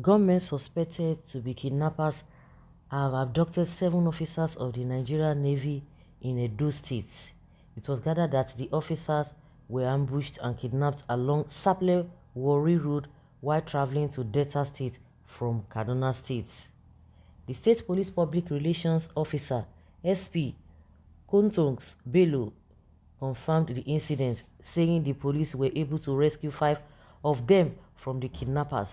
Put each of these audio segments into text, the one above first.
Gunmen suspected to be kidnappers have abducted 7 officers of the Nigerian Navy in Edo State. It was gathered that the officers were ambushed and kidnapped along Saple Warri Road while traveling to Delta State from Kaduna State. The State Police Public Relations Officer, SP Kontongs Bello, confirmed the incident, saying the police were able to rescue 5 of them from the kidnappers.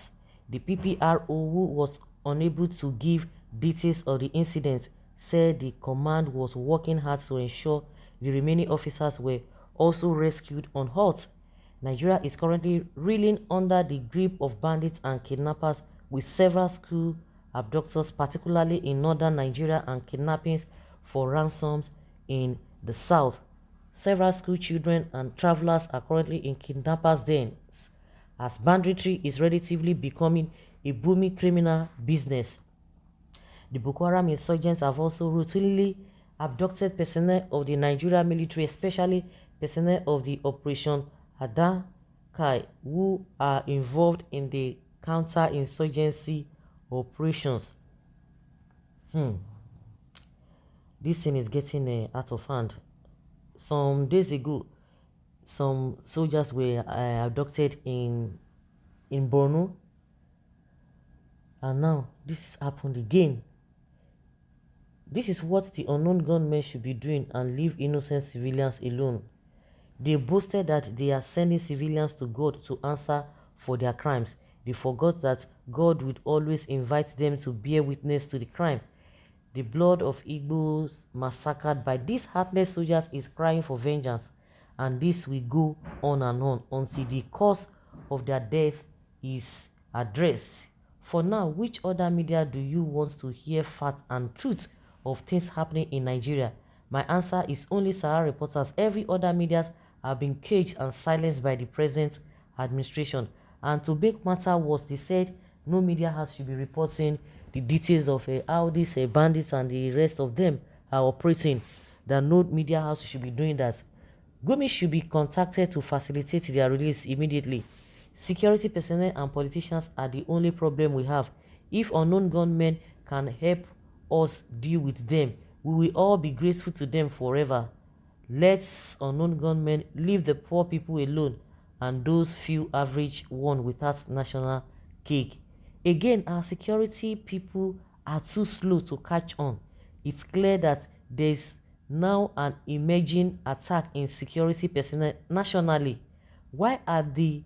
The PPRO, who was unable to give details of the incident, said the command was working hard to ensure the remaining officers were also rescued unhurt. Nigeria is currently reeling under the grip of bandits and kidnappers, with several school abductors, particularly in northern Nigeria, and kidnappings for ransoms in the south. Several school children and travelers are currently in kidnappers' dens, as banditry is relatively becoming a booming criminal business. The Boko Haram insurgents have also routinely abducted personnel of the Nigerian military, especially personnel of the Operation Adakai, who are involved in the counter-insurgency operations. This thing is getting out of hand. Some days ago, some soldiers were abducted in Borno, and now this happened again. This is what the unknown gunmen should be doing, and leave innocent civilians alone. They boasted that they are sending civilians to God to answer for their crimes. They forgot that God would always invite them to bear witness to the crime. The blood of Igbos massacred by these heartless soldiers is crying for vengeance, and this will go on and on until the cause of their death is addressed. For now, which other media do you want to hear facts and truth of things happening in Nigeria? My answer is only Sahara Reporters. Every other media have been caged and silenced by the present administration. And to make matter worse, they said no media house should be reporting the details of how these bandits and the rest of them are operating. That no media house should be doing that. Gumi should be contacted to facilitate their release immediately. Security personnel and politicians are the only problem we have. If unknown gunmen can help us deal with them, we will all be grateful to them forever. Let unknown gunmen leave the poor people alone and those few average ones without national cake. Again, our security people are too slow to catch on. It's clear that there's now an emerging attack in security personnel nationally. Why are they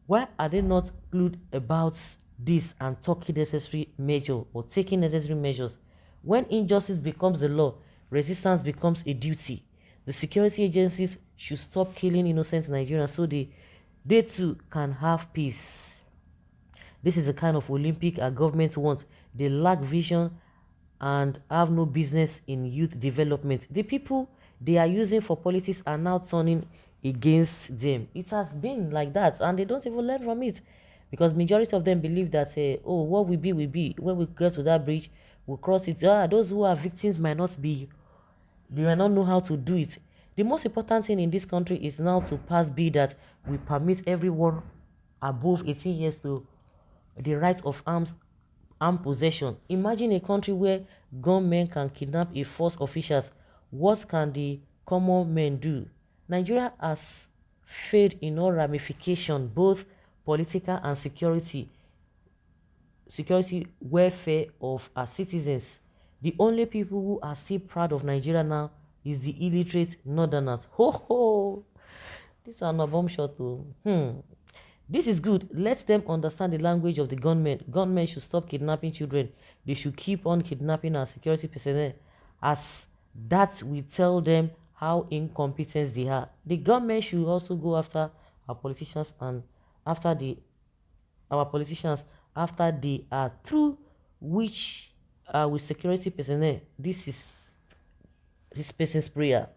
not clued about this and taking necessary measures? When injustice becomes the law, resistance becomes a duty. The security agencies should stop killing innocent Nigerians so they too can have peace. This is the kind of Olympic our government wants. They lack vision and have no business in youth development. The people they are using for politics are now turning against them. It has been like that, and they don't even learn from it, because majority of them believe that oh, what will be will be. When we get to that bridge, we'll cross it. Those who are victims might not know how to do it. The most important thing in this country is now to pass bill that we permit everyone above 18 years to the right of armed possession. Imagine a country where gunmen can kidnap a force officials. What can the common men do? Nigeria has failed in all ramifications, both political and security welfare of our citizens. The only people who are still proud of Nigeria now is the illiterate northerners. Ho ho! This is a bomb shot too. This is good. Let them understand the language of the gunmen. Gunmen should stop kidnapping children. They should keep on kidnapping our security personnel, as that will tell them how incompetent they are. The gunmen should also go after our politicians and after they are through with security personnel. This is this person's prayer.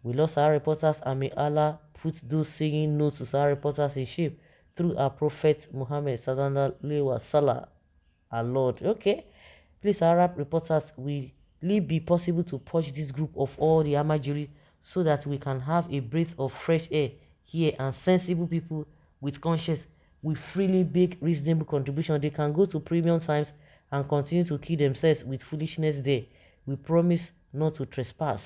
We lost our reporters, and may Allah put those saying no to our reporters in shape through our Prophet Muhammad sallallahu alaihi wasallam, our Lord. Okay, please, Arab reporters, will it be possible to purge this group of all the Amajiri so that we can have a breath of fresh air here and sensible people with conscience will freely make reasonable contribution, they can go to premium times and continue to kill themselves with foolishness there. We promise not to trespass.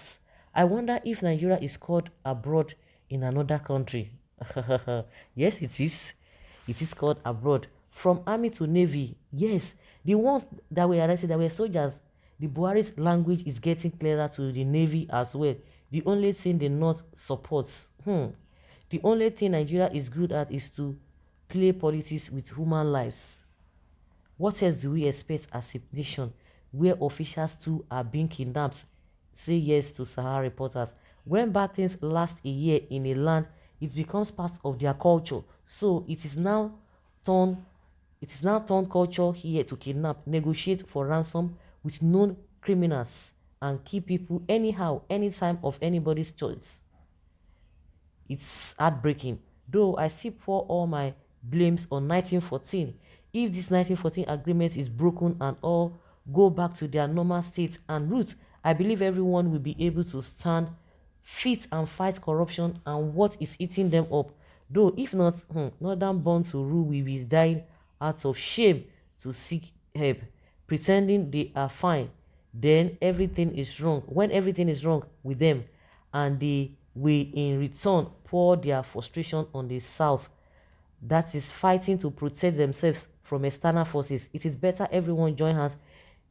I wonder if Nigeria is called abroad in another country. Yes, it is. It is called abroad. From army to navy, yes. The ones that were arrested, that were soldiers, the Buhari's language is getting clearer to the navy as well. The only thing the North supports, the only thing Nigeria is good at is to play politics with human lives. What else do we expect as a nation where officials too are being kidnapped? Say yes to Sahara reporters. When bad things last a year in a land, it becomes part of their culture. So it is now turned culture here to kidnap, negotiate for ransom with known criminals, and keep people anyhow, anytime of anybody's choice. It's heartbreaking. Though I still pour all my blames on 1914. If this 1914 agreement is broken and all go back to their normal state and roots, I believe everyone will be able to stand fit and fight corruption and what is eating them up. Though if not, northern born to rule will be dying out of shame to seek help, pretending they are fine. Then everything is wrong. When everything is wrong with them, and they will in return pour their frustration on the South that is fighting to protect themselves from external forces. It is better everyone join hands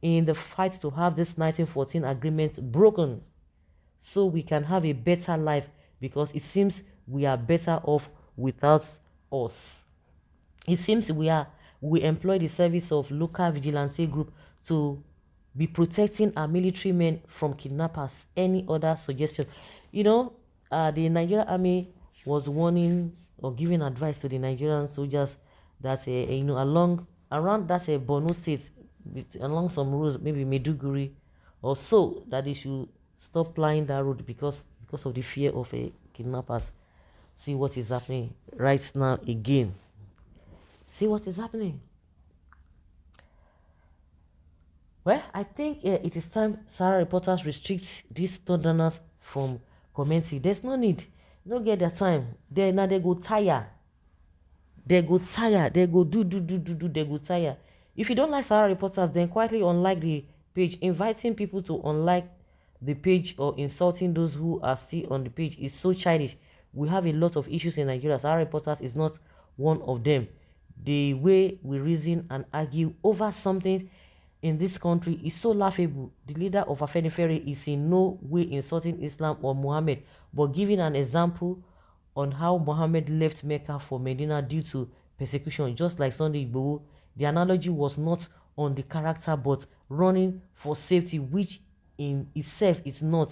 in the fight to have this 1914 agreement broken so we can have a better life, because it seems we are better off without us. It seems we employ the service of local vigilante group to be protecting our military men from kidnappers. Any other suggestion? The Nigerian army was warning or giving advice to the Nigerian soldiers that around that Borno state, along some roads, maybe Meduguri or so, that they should stop plying that road because of the fear of kidnappers. See what is happening right now again. See what is happening. Well, I think it is time Sahara reporters restrict these thunderners from commenting. There's no need. They don't get their time. They go tire. They go tire. They go do. They go tire. If you don't like Sahara reporters, then quietly unlike the page. Inviting people to unlike the page or insulting those who are still on the page is so childish. We have a lot of issues in Nigeria. Sahara reporters is not one of them. The way we reason and argue over something in this country is so laughable. The leader of Afenifere is in no way insulting Islam or Muhammad, but giving an example on how Muhammad left Mecca for Medina due to persecution, just like Sunday Igboho. The analogy was not on the character but running for safety, which itself is not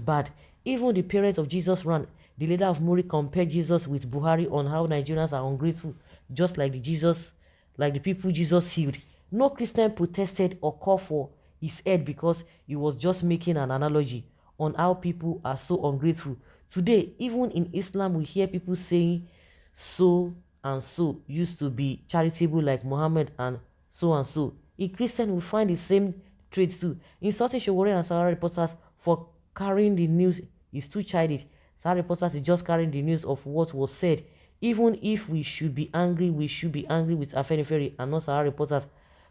bad. Even the parents of Jesus ran. The leader of Muri compared Jesus with Buhari on how Nigerians are ungrateful, just like the people Jesus healed. No Christian protested or called for his head because he was just making an analogy on how people are so ungrateful. Today, even in Islam, we hear people saying so and so used to be charitable like Muhammad and so. In Christian, we find the same traits too. Insulting Ķ11 and Sahara reporters for carrying the news is too childish. Sahara reporters is just carrying the news of what was said. Even if we should be angry with Afenifere and not Sahara reporters.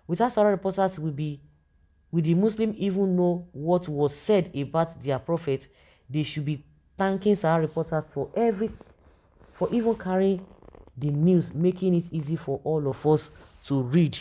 Without Sahara reporters, will the Muslim even know what was said about their prophet? They should be thanking Sahara reporters for even carrying the news, making it easy for all of us to read.